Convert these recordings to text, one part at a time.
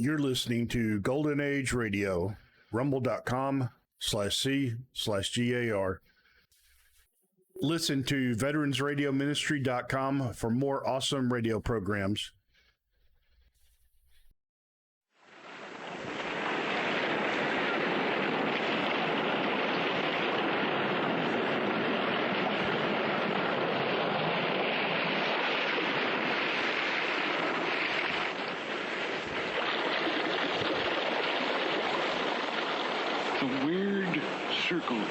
You're listening to Golden Age Radio, rumble.com/C/GAR. Listen to veteransradioministry.com for more awesome radio programs. Circle.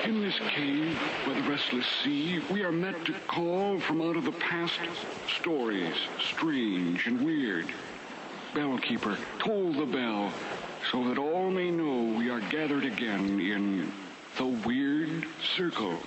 In this cave by the restless sea, we are met to call from out of the past stories, strange and weird. Bellkeeper, toll the bell, so that all may know we are gathered again in the Weird Circle.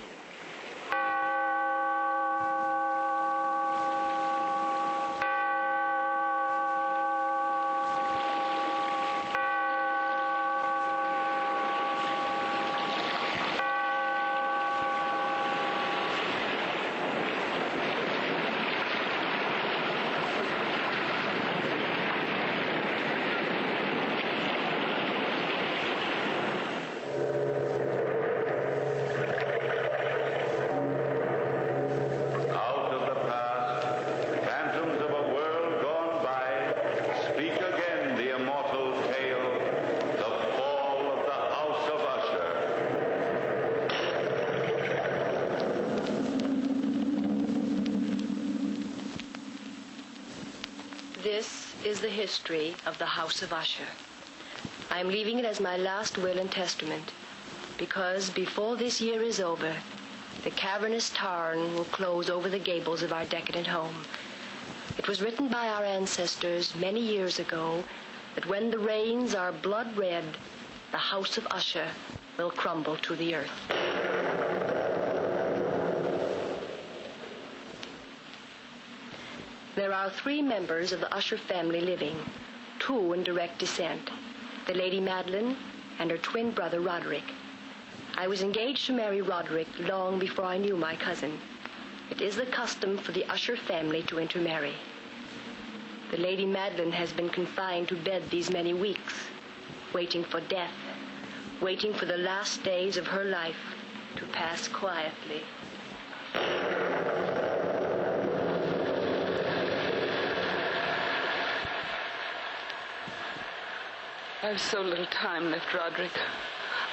This is the history of the House of Usher. I am leaving it as my last will and testament, because before this year is over, the cavernous tarn will close over the gables of our decadent home. It was written by our ancestors many years ago that when the rains are blood red, the House of Usher will crumble to the earth. There are 3 members of the Usher family living, 2 in direct descent, the Lady Madeline and her twin brother Roderick. I was engaged to marry Roderick long before I knew my cousin. It is the custom for the Usher family to intermarry. The Lady Madeline has been confined to bed these many weeks, waiting for death, waiting for the last days of her life to pass quietly. I've so little time left, Roderick.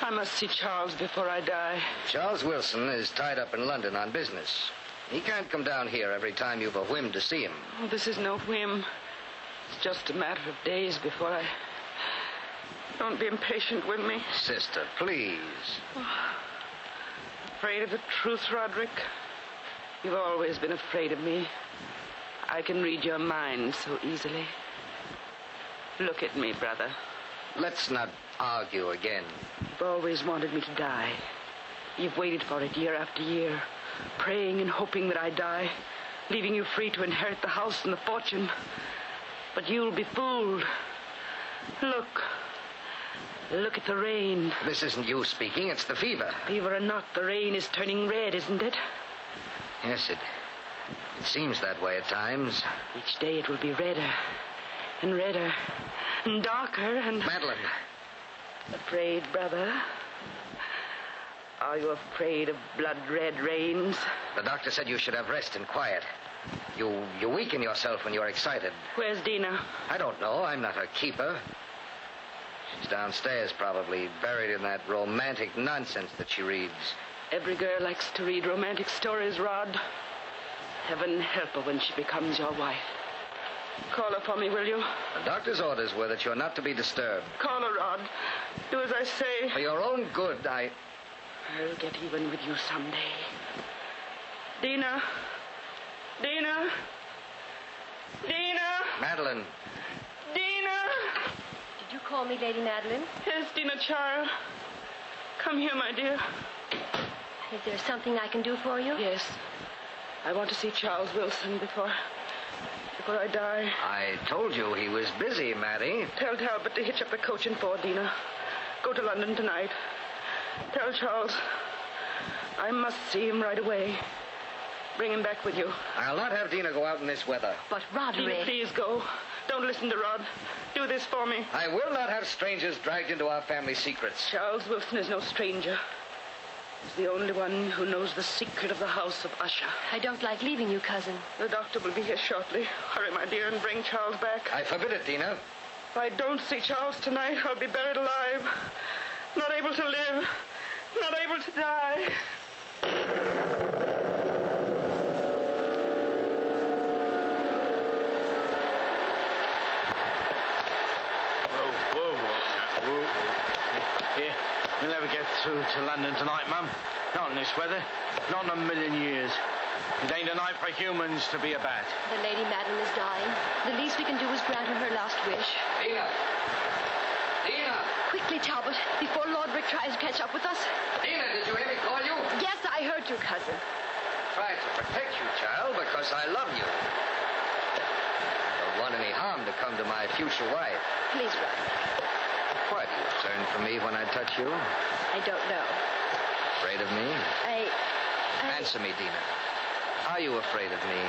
I must see Charles before I die. Charles Wilson is tied up in London on business. He can't come down here every time you've a whim to see him. Oh, this is no whim. It's just a matter of days before I... Don't be impatient with me. Sister, please. Oh, afraid of the truth, Roderick? You've always been afraid of me. I can read your mind so easily. Look at me, brother. Let's not argue again. You've always wanted me to die. You've waited for it year after year, praying and hoping that I die, leaving you free to inherit the house and the fortune. But you'll be fooled. Look. Look at the rain. This isn't you speaking, it's the fever. Fever or not, the rain is turning red, isn't it? Yes, it seems that way at times. Each day it will be redder and redder and darker and... Madeline. Afraid, brother? Are you afraid of blood-red rains? The doctor said you should have rest and quiet. You weaken yourself when you're excited. Where's Dina? I don't know. I'm not her keeper. She's downstairs, probably, buried in that romantic nonsense that she reads. Every girl likes to read romantic stories, Rod. Heaven help her when she becomes your wife. Call her for me, will you? The doctor's orders were that you're not to be disturbed. Call her, Rod. Do as I say. For your own good, I'll get even with you someday. Dina. Dina. Dina. Madeline. Dina. Did you call me Lady Madeline? Yes, Dina, child. Come here, my dear. Is there something I can do for you? Yes. I want to see Charles Wilson before I die. I told you he was busy, Maddie. Tell Talbot to hitch up the coach and four, Dina. Go to London tonight. Tell Charles I must see him right away. Bring him back with you. I'll not have Dina go out in this weather. But Roderick... Dina, please go. Don't listen to Rod. Do this for me. I will not have strangers dragged into our family secrets. Charles Wilson is no stranger. He's the only one who knows the secret of the house of Usher. I don't like leaving you, cousin. The doctor will be here shortly. Hurry, my dear, and bring Charles back. I forbid it, Dina. If I don't see Charles tonight, I'll be buried alive. Not able to live. Not able to die. Here, we'll never get through to London tonight, Mum. Not in this weather. Not in a million years. It ain't a night for humans to be a bat. The Lady Madeline is dying. The least we can do is grant her her last wish. Dina! Dina! Quickly, Talbot, before Lord Rick tries to catch up with us. Dina, did you hear me call you? Yes, I heard you, cousin. Tried to protect you, child, because I love you. Don't want any harm to come to my future wife. Please, Rod. Why do you turn from me when I touch you? I don't know. Afraid of me? I... Answer me, Dina. Are you afraid of me?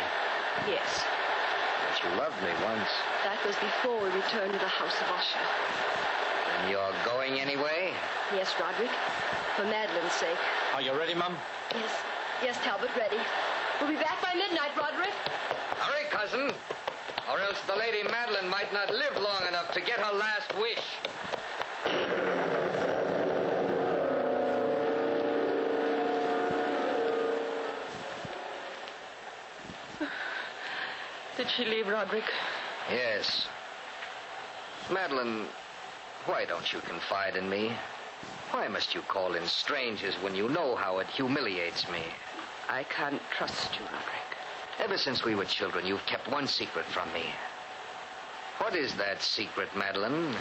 Yes. But you loved me once. That was before we returned to the house of Usher. And you're going anyway? Yes, Roderick. For Madeline's sake. Are you ready, Mum? Yes. Yes, Talbot, ready. We'll be back by midnight, Roderick. Hurry, cousin. Or else the Lady Madeline might not live long enough to get her last wish. Did she leave, Roderick? Yes. Madeline, why don't you confide in me? Why must you call in strangers when you know how it humiliates me? I can't trust you, Roderick. Ever since we were children, you've kept one secret from me. What is that secret, Madeline?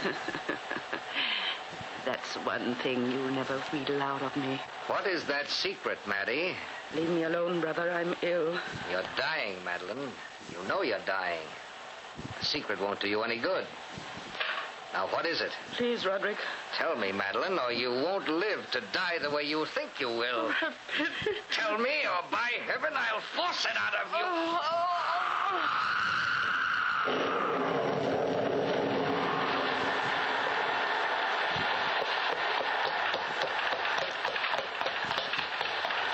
That's one thing you'll never wheedle out of me. What is that secret, Maddie? Leave me alone, brother. I'm ill. You're dying, Madeline. You know you're dying. The secret won't do you any good. Now, what is it? Please, Roderick. Tell me, Madeline, or you won't live to die the way you think you will. Have pity. Tell me, or by heaven, I'll force it out of you.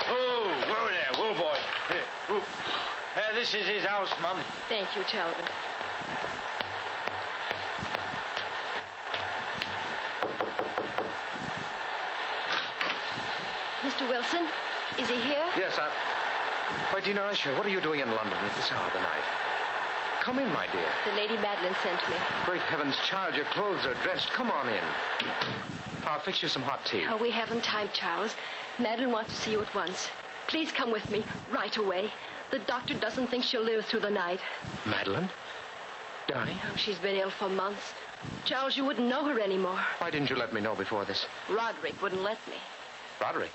Oh, whoa there, whoa, boy. Here, whoop. This is his house, Mum. Thank you, Talbot. Mr. Wilson, is he here? Yes, Why, Dina Usher, what are you doing in London at this hour of the night? Come in, my dear. The Lady Madeline sent me. Great heavens, child, your clothes are dressed. Come on in. I'll fix you some hot tea. Oh, we haven't time, Charles. Madeline wants to see you at once. Please come with me, right away. The doctor doesn't think she'll live through the night. Madeline? Dying? Oh, she's been ill for months. Charles, you wouldn't know her anymore. Why didn't you let me know before this? Roderick wouldn't let me. Roderick?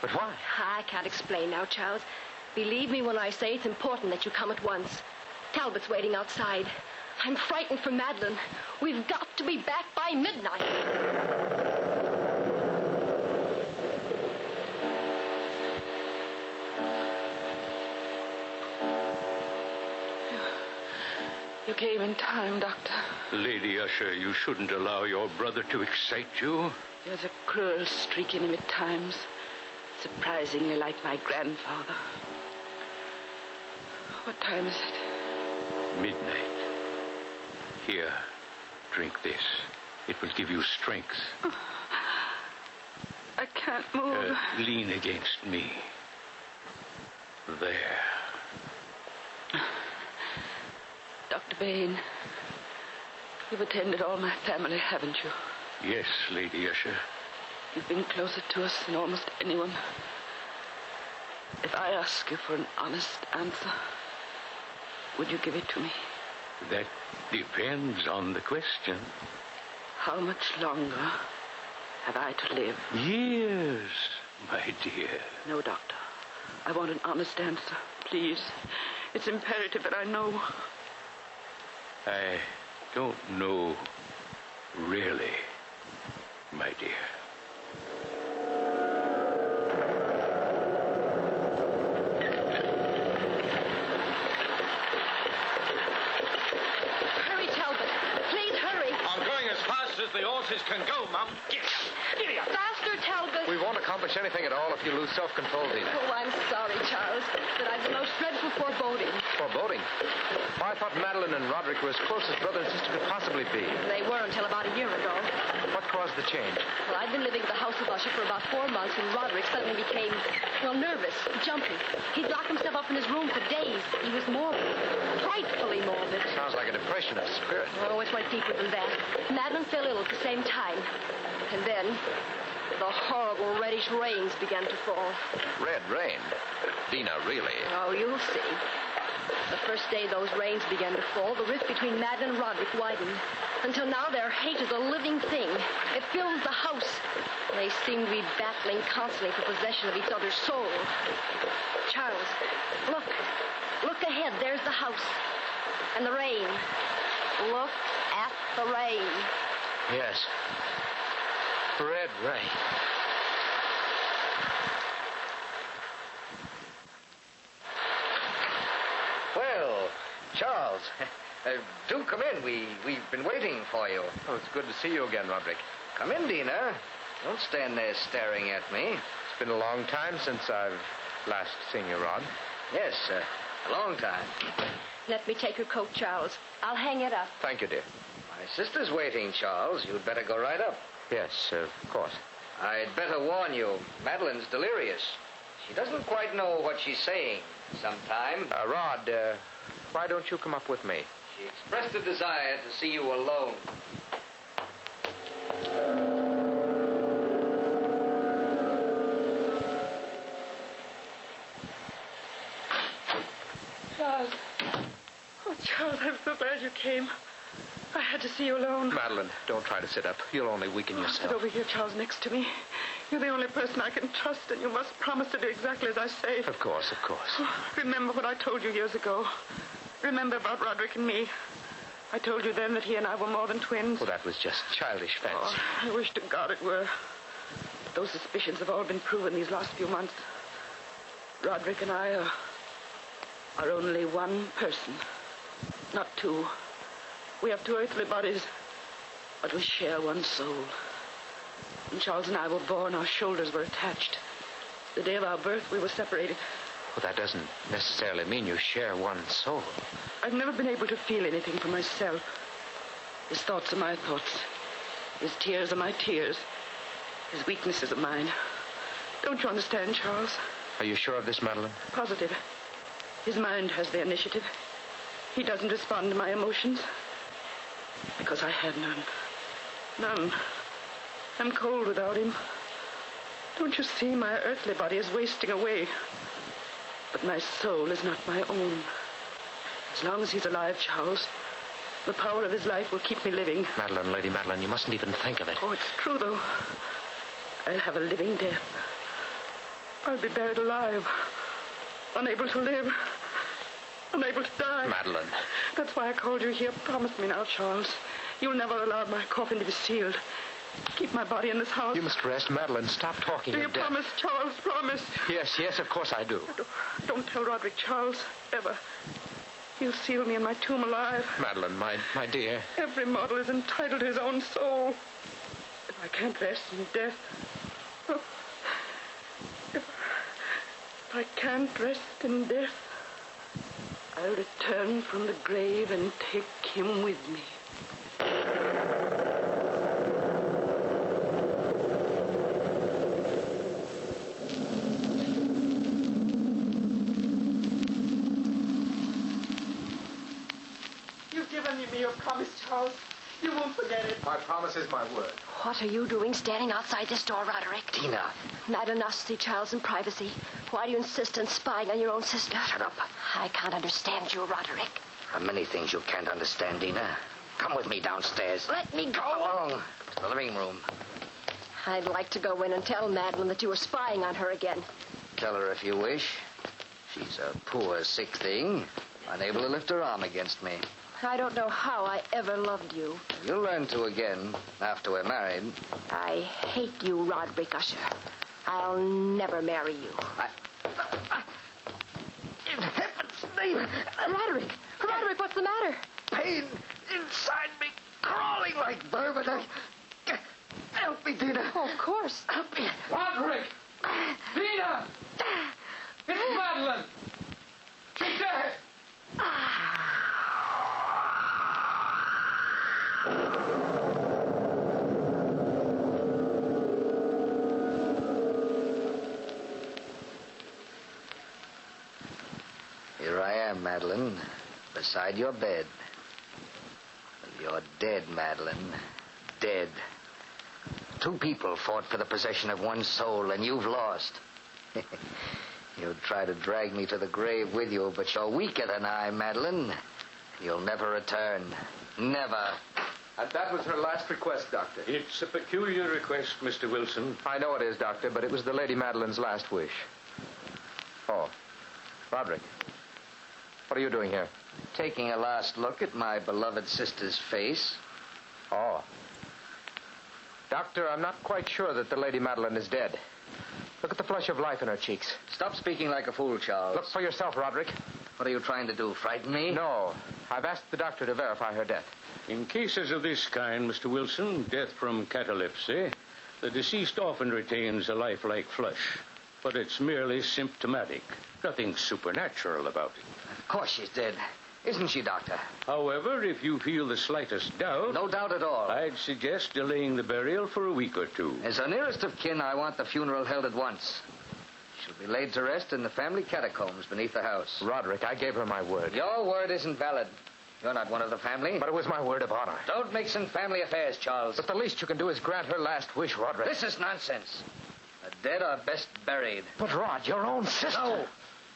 But why? I can't explain now, Charles. Believe me when I say it's important that you come at once. Talbot's waiting outside. I'm frightened for Madeline. We've got to be back by midnight. You came in time, Doctor. Lady Usher, you shouldn't allow your brother to excite you. There's a cruel streak in him at times. Surprisingly like my grandfather. What time is it? Midnight. Here, drink this. It will give you strength. I can't move. Lean against me. There. Dr. Bain, you've attended all my family, haven't you? Yes, Lady Usher. You've been closer to us than almost anyone. If I ask you for an honest answer, would you give it to me? That depends on the question. How much longer have I to live? Years, my dear. No, Doctor. I want an honest answer, please. It's imperative that I know. I don't know, really, my dear. as the horses can go, Mum. Giddy up. Faster, Talbot. We won't accomplish anything at all if you lose self-control, Dina. Oh, I'm sorry, Charles, but I've the most dreadful foreboding. Foreboding? Why, I thought Madeline and Roderick were as close as brother and sister could possibly be. They were until about a year ago. What caused the change? Well, I'd been living at the house of Usher for about 4 months when Roderick suddenly became, nervous, jumpy. He'd lock himself up in his room for days. He was morbid, frightfully morbid. Sounds like a depression of spirit. Oh, it went deeper than that. Madeline fell ill at the same time. And then, the horrible reddish rains began to fall. Red rain? Dina, really? Oh, you'll see. The first day those rains began to fall, the rift between Madeline and Roderick widened. Until now, their hate is a living thing. It fills the house. They seem to be battling constantly for possession of each other's soul. Charles, look. Look ahead. There's the house. And the rain. Look at the rain. Yes. Red rain. Well, Charles, do come in. We've been waiting for you. Oh, it's good to see you again, Roderick. Come in, Dina. Don't stand there staring at me. It's been a long time since I've last seen you, Rod. Yes, a long time. Let me take your coat, Charles. I'll hang it up. Thank you, dear. My sister's waiting, Charles. You'd better go right up. Yes, of course. I'd better warn you, Madeline's delirious. She doesn't quite know what she's saying sometime. Rod, why don't you come up with me? She expressed a desire to see you alone. Charles. Oh, Charles, I'm so glad you came. I had to see you alone. Madeline, don't try to sit up. You'll only weaken Sit yourself. over here, Charles, next to me. You're the only person I can trust, and you must promise to do exactly as I say. Of course, of course. Remember what I told you years ago. Remember about Roderick and me. I told you then that he and I were more than twins. Well, that was just childish fancy. Oh, I wish to God it were. But those suspicions have all been proven these last few months. Roderick and I are only one person, not two. We have two earthly bodies, but we share one soul. When Charles and I were born, our shoulders were attached. The day of our birth, we were separated. Well, that doesn't necessarily mean you share one soul. I've never been able to feel anything for myself. His thoughts are my thoughts. His tears are my tears. His weaknesses are mine. Don't you understand, Charles? Are you sure of this, Madeline? Positive. His mind has the initiative. He doesn't respond to my emotions. Because I have none. None. I'm cold without him. Don't you see, my earthly body is wasting away. But my soul is not my own. As long as he's alive, Charles, the power of his life will keep me living. Madeline, Lady Madeline, you mustn't even think of it. Oh, it's true, though. I'll have a living death. I'll be buried alive. Unable to live. Unable to die. Madeline. That's why I called you here. Promise me now, Charles. You'll never allow my coffin to be sealed. Keep my body in this house. You must rest, Madeline. Stop talking Do you of death. promise, Charles? Promise. Yes, of course I do. Don't tell Roderick, Charles. Ever. He'll seal me in my tomb alive. Madeline, my dear. Every mortal is entitled to his own soul. If I can't rest in death... Oh, if I can't rest in death, I'll return from the grave and take him with me. You've given me your promise, Charles. You won't forget it. My promise is my word. What are you doing standing outside this door, Roderick? Dina. Madeline asked to see Charles in privacy. Why do you insist on spying on your own sister? Shut up. I can't understand you, Roderick. There are many things you can't understand, Dina. Come with me downstairs. Let me go. Come along to the living room. I'd like to go in and tell Madeline that you were spying on her again. Tell her if you wish. She's a poor, sick thing, unable to lift her arm against me. I don't know how I ever loved you. You'll learn to again after we're married. I hate you, Roderick Usher. I'll never marry you. In heaven's name! Roderick, what's the matter? Pain inside me, crawling like vermin. doors. Roderick! Peter! It's Madeline! She's dead! Here I am, Madeline, beside your bed. You're dead, Madeline. Dead. Two people fought for the possession of one soul, and you've lost. You'll try to drag me to the grave with you, but you're weaker than I, Madeline. You'll never return. Never. And that was her last request, Doctor. It's a peculiar request, Mr. Wilson. I know it is, Doctor, but it was the Lady Madeline's last wish. Oh, Roderick, what are you doing here? Taking a last look at my beloved sister's face. Oh. Doctor, I'm not quite sure that the Lady Madeline is dead. Look at the flush of life in her cheeks. Stop speaking like a fool, Charles. Look for yourself, Roderick. What are you trying to do, frighten me? No, I've asked the doctor to verify her death. In cases of this kind, Mr. Wilson, death from catalepsy, the deceased often retains a lifelike flush, but it's merely symptomatic. Nothing supernatural about it. Of course she's dead. Isn't she, Doctor? However, if you feel the slightest doubt... No doubt at all. I'd suggest delaying the burial for a week or two. As her nearest of kin, I want the funeral held at once. She'll be laid to rest in the family catacombs beneath the house. Roderick, I gave her my word. Your word isn't valid. You're not one of the family. But it was my word of honor. Don't mix in family affairs, Charles. But the least you can do is grant her last wish, Roderick. This is nonsense. The dead are best buried. But, Rod, your own sister. No.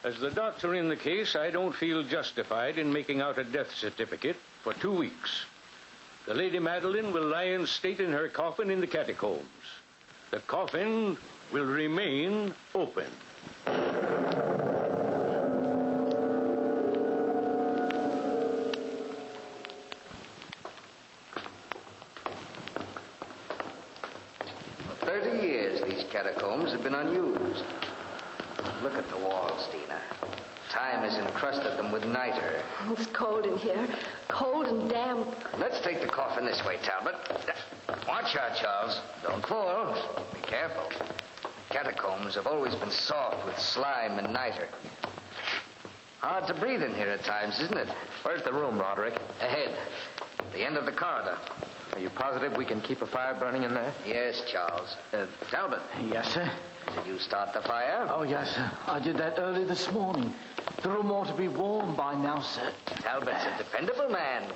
As the doctor in the case, I don't feel justified in making out a death certificate for 2 weeks. The Lady Madeline will lie in state in her coffin in the catacombs. The coffin will remain open. For 30 years, these catacombs have been unused. Look at the walls, Dina. Time has encrusted them with niter. It's cold in here. Cold and damp. Let's take the coffin this way, Talbot. Watch out, Charles. Don't fall. Be careful. Catacombs have always been soft with slime and niter. Hard to breathe in here at times, isn't it? Where's the room, Roderick? Ahead. The end of the corridor. Are you positive we can keep a fire burning in there? Yes, Charles. Talbot, Yes, sir. did you start the fire? Oh, yes, sir. I did that early this morning. The room ought to be warm by now, sir. Talbot's a dependable man.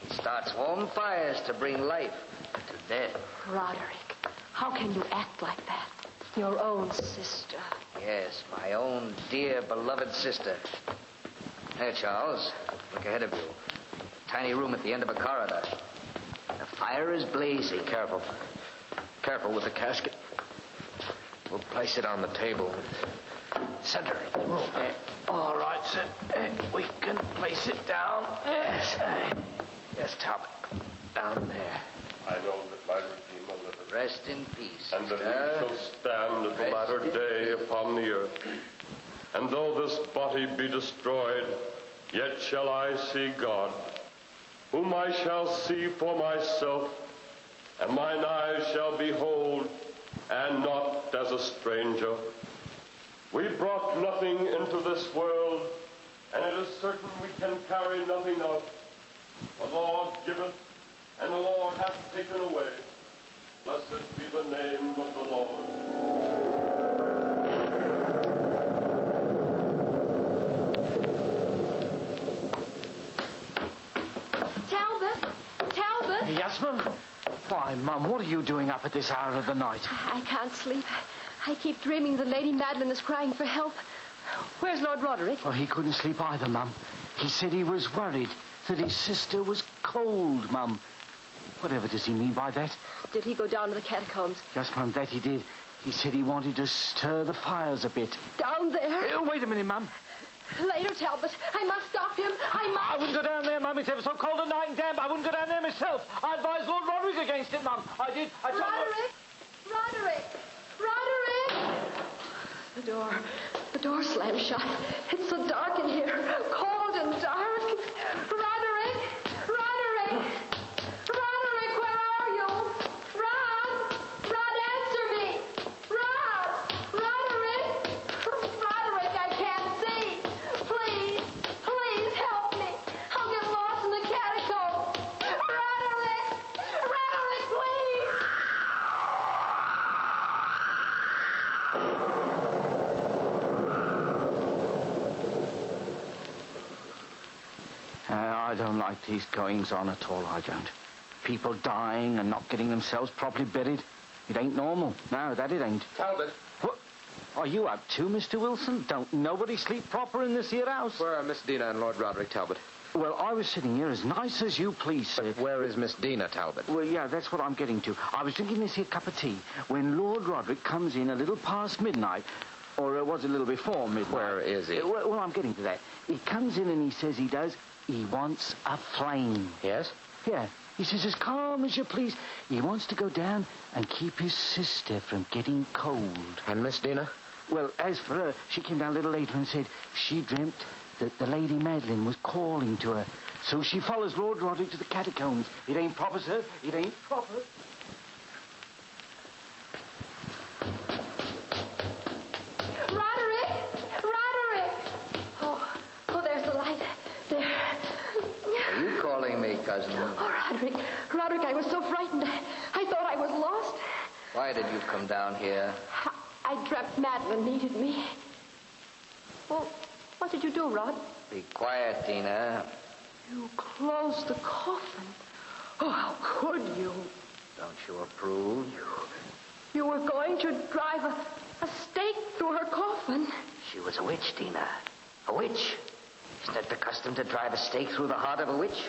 He starts warm fires to bring life to death. Roderick, how can you act like that? Your own sister. Yes, my own dear, beloved sister. There, Charles. Look ahead of you. Tiny room at the end of a corridor. The fire is blazing. Careful. Careful with the casket. We'll place it on the table. Center of the room. All right, sir. We can place it down. Yes. Yes, Talbot. Down there. I know that my Redeemer liveth, Rest in peace, and that he sister. shall stand at the latter day upon the earth. And though this body be destroyed, yet shall I see God, whom I shall see for myself, and mine eyes shall behold, and not as a stranger. We brought nothing into this world, and it is certain we can carry nothing out. The Lord giveth, and the Lord hath taken away. Blessed be the name of the Lord. Talbot! Yes, Mum? Why, Mum, what are you doing up at this hour of the night? I can't sleep. I keep dreaming the Lady Madeline is crying for help. Where's Lord Roderick? Oh, he couldn't sleep either, Mum. He said he was worried that his sister was cold, Mum. Whatever does he mean by that? Did he go down to the catacombs? Yes, Mum, that he did. He said he wanted to stir the fires a bit. Down there? Wait a minute, Mum. Later, Talbot. I must stop him. I must. I wouldn't go down there, Mum. It's ever so cold at night and damp. I wouldn't go down there myself. I advised Lord Roderick against it, Mum. I did. I told Roderick! Roderick! Roderick! The door slammed shut. It's so dark in here. Cold and dark. Roderick! Roderick! Roderick, where are you? Rod! Rod, answer me! like these goings on at all, I don't. People dying and not getting themselves properly buried. It ain't normal. No, that it ain't. Talbot. What? Are you up too, Mr. Wilson? Don't nobody sleep proper in this here house? Where are Miss Dina and Lord Roderick, Talbot? Well, I was sitting here as nice as you please, sir. But where is Miss Dina, Talbot? Well, yeah, that's what I'm getting to. I was drinking this here cup of tea when Lord Roderick comes in a little past midnight. Or it was a little before midnight. Where is he? Well, I'm getting to that. He comes in and he says he wants a flame. Yes? Yeah. He says, as calm as you please. He wants to go down and keep his sister from getting cold. And Miss Dina? Well, as for her, she came down a little later and said she dreamt that the Lady Madeline was calling to her. So she follows Lord Roderick to the catacombs. It ain't proper, sir. It ain't proper. Roderick! Oh, there's the light. There. Are you calling me, cousin? Oh, Roderick, I was so frightened. I thought I was lost. Why did you come down here? I dreamt Madeline needed me. Well, what did you do, Rod? Be quiet, Dina. You closed the coffin. Oh, how could you? Don't you approve? You were going to drive a stake through her coffin. She was a witch, Dina. A witch. Isn't it the custom to drive a stake through the heart of a witch?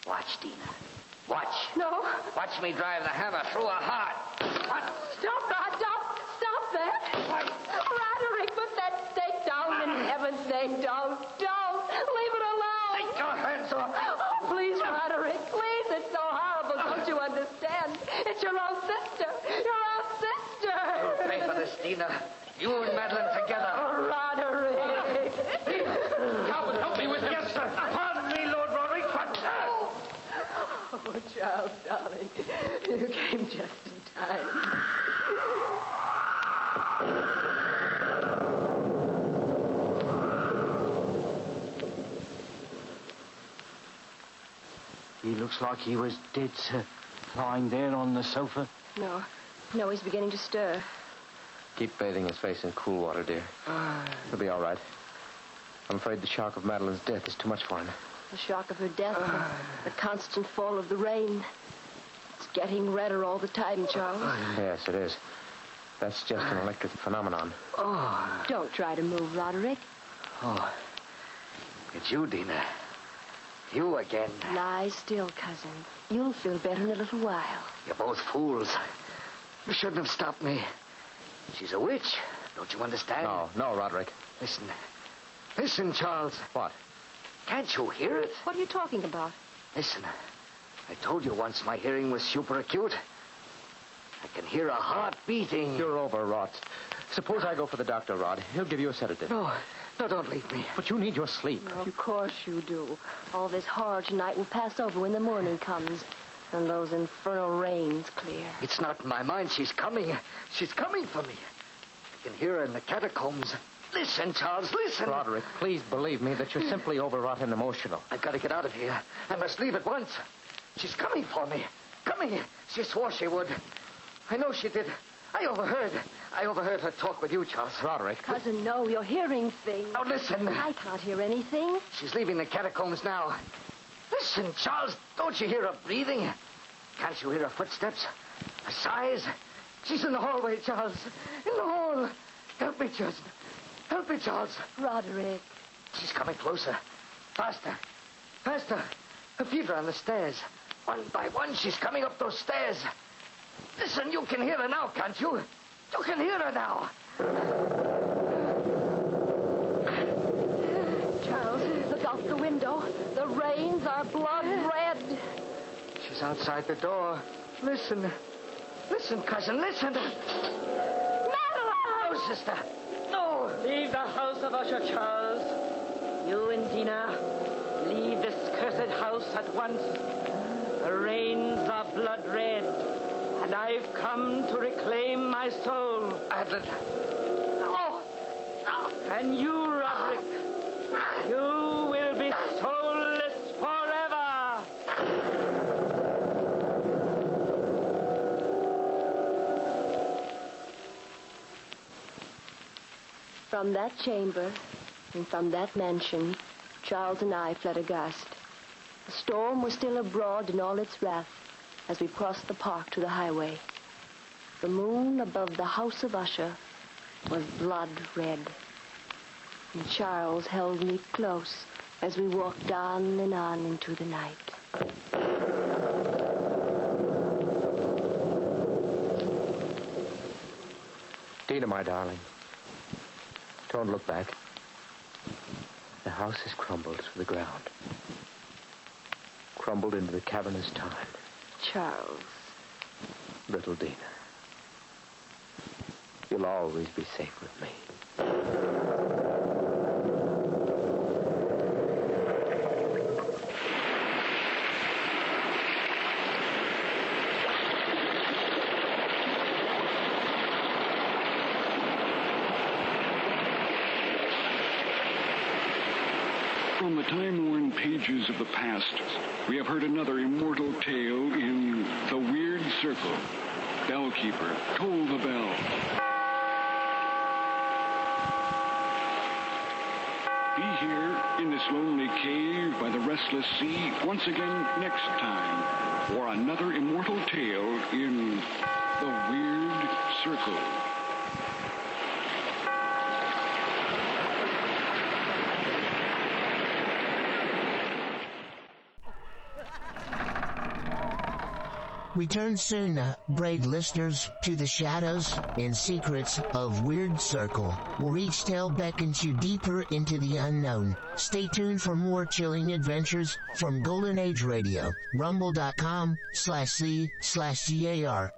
Watch, Dina. Watch. No. Watch me drive the hammer through her heart. What? Stop, Rod. Stop that. What? Roderick, put that stake down. In heaven's name, don't. Leave it alone. Take your hands off. Oh, please, Roderick. Please, it's so horrible. Don't you understand? It's your own sister. You'll pay for this, Dina. You and Madeline together. Oh, Roderick. Talbot, help me with this, sir. Pardon me, Lord Roderick, but... Oh, Charles, darling. You came just in time. He looks like he was dead, sir. Lying there on the sofa. No, he's beginning to stir. Keep bathing his face in cool water, dear. He'll be all right. I'm afraid the shock of Madeline's death is too much for him. The shock of her death, the constant fall of the rain. It's getting redder all the time, Charles. Yes, it is. That's just an electric phenomenon. Don't try to move, Roderick. Oh, it's you, Dina. You again. Lie still, cousin. You'll feel better in a little while. You're both fools. You shouldn't have stopped me. She's a witch. Don't you understand? No, Roderick. Listen, Charles. What? Can't you hear it? What are you talking about? Listen. I told you once my hearing was super acute. I can hear a heart beating. You're overwrought. Suppose I go for the doctor, Rod. He'll give you a sedative. No, don't leave me. But you need your sleep. Of course you do. All this horror tonight will pass over when the morning comes and those infernal rains clear. It's not in my mind. She's coming. She's coming for me. I can hear her in the catacombs. Listen, Charles, listen. Roderick, please believe me that you're simply overwrought and emotional. I've got to get out of here. I must leave at once. She's coming for me. Coming. She swore she would. I know she did. I overheard her talk with you, Charles. Roderick. Cousin, no, you're hearing things. Now, listen. I can't hear anything. She's leaving the catacombs now. Listen, Charles, don't you hear her breathing? Can't you hear her footsteps? Her sighs? She's in the hallway, Charles. In the hall. Help me, Justin. Help me, Charles. Roderick. She's coming closer. Faster. Her feet are on the stairs. One by one, she's coming up those stairs. Listen, you can hear her now, can't you? You can hear her now. Charles, look out the window. The rains are blood red. She's outside the door. Listen. Listen, cousin, listen. Madeline! No, sister. No. Leave the house of Usher, Charles. You and Dina, leave this cursed house at once. The rains are blood red, and I've come to reclaim my soul. Madeline. No. And you, Roderick, you will be soulless forever. From that chamber and from that mansion, Charles and I fled aghast. The storm was still abroad in all its wrath as we crossed the park to the highway. The moon above the house of Usher was blood red. And Charles held me close as we walked on and on into the night. Dina, my darling, don't look back. The house has crumbled to the ground. Crumbled into the cavernous tarn. Charles. Little Dina, you'll always be safe with me. From the time-worn pages of the past, we have heard another immortal tale in The Weird Circle. Bellkeeper, toll the bell. Be here in this lonely cave by the restless sea once again next time for another immortal tale in The Weird Circle. Return soon, brave listeners, to the shadows and secrets of Weird Circle, where each tale beckons you deeper into the unknown. Stay tuned for more chilling adventures from Golden Age Radio, rumble.com/C/GAR.